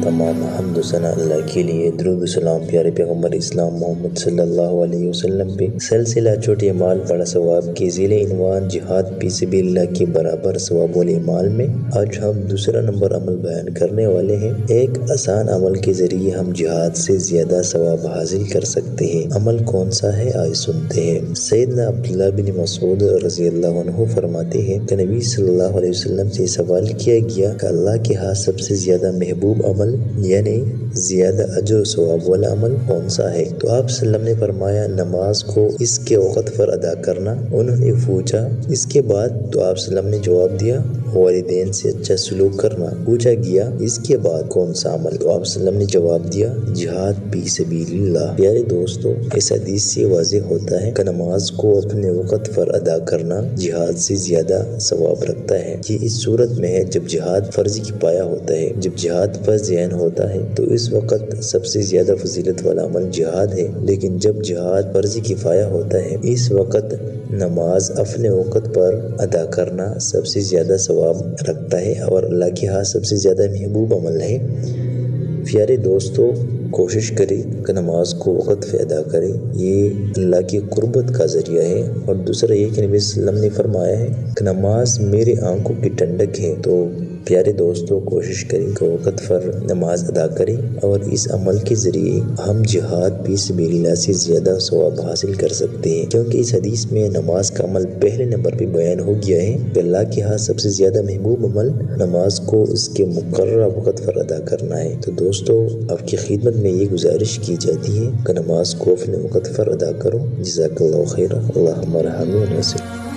تمام حمد و ثنا اللہ کے لیے، درود و سلام پیارے پیغمبر اسلام محمد صلی اللہ علیہ وسلم پہ۔ سلسلہ چھوٹے اعمال بڑا ثواب کی ذیل عنوان جہاد فی سبیل اللہ کے برابر ثواب والے اعمال میں آج ہم دوسرا نمبر عمل بیان کرنے والے ہیں۔ ایک آسان عمل کے ذریعے ہم جہاد سے زیادہ ثواب حاصل کر سکتے ہیں۔ عمل کون سا ہے آئے سنتے ہیں۔ سیدنا عبداللہ بن مسعود رضی اللہ عنہ فرماتے ہیں کہ نبی صلی اللہ علیہ وسلم سے سوال کیا گیا کہ اللہ کے ہاں سب سے زیادہ محبوب عمل یعنی زیادہ اجر و ثواب والا عمل کون سا ہے؟ تو آپ صلی اللہ علیہ وسلم نے فرمایا نماز کو اس کے وقت پر ادا کرنا۔ انہوں نے پوچھا اس کے بعد؟ تو آپ صلی اللہ علیہ وسلم نے جواب دیا والدین سے اچھا سلوک کرنا۔ پوچھا گیا اس کے بعد کون سا عمل؟ تو آپ صلی اللہ علیہ وسلم نے جواب دیا جہاد فی سبیل اللہ۔ پیارے دوستو، اس حدیث سے واضح ہوتا ہے کہ نماز کو اپنے وقت پر ادا کرنا جہاد سے زیادہ ثواب رکھتا ہے۔ یہ اس صورت میں ہے جب جہاد فرض کفایہ ہوتا ہے۔ جب جہاد فرض عین ہوتا ہے تو اس وقت سب سے زیادہ فضیلت والا عمل جہاد ہے، لیکن جب جہاد فرض کفایہ ہوتا ہے اس وقت نماز اپنے وقت پر ادا کرنا سب سے زیادہ ثواب رکھتا ہے اور اللہ کے ہاں سب سے زیادہ محبوب عمل ہے۔ پیارے دوستو، کوشش کریں کہ نماز کو وقت پہ ادا کریں، یہ اللہ کی قربت کا ذریعہ ہے۔ اور دوسرا یہ کہ نبی صلی اللہ علیہ وسلم نے فرمایا ہے کہ نماز میری آنکھوں کی ٹھنڈک ہے۔ تو پیارے دوستو، کوشش کریں کہ وقت پر نماز ادا کریں اور اس عمل کے ذریعے ہم جہاد فی سبیل اللہ سے زیادہ ثواب حاصل کر سکتے ہیں، کیونکہ اس حدیث میں نماز کا عمل پہلے نمبر پہ بیان ہو گیا ہے کہ اللہ کے ہاں سب سے زیادہ محبوب عمل نماز کو اس کے مقررہ وقت پر ادا کرنا ہے۔ تو دوستو، آپ کی خدمت میں یہ گزارش کی جاتی ہے کہ نماز کو اپنے وقت پر ادا کرو۔ جزاک اللہ خیرہ، اللہم ارحمنا و نصر۔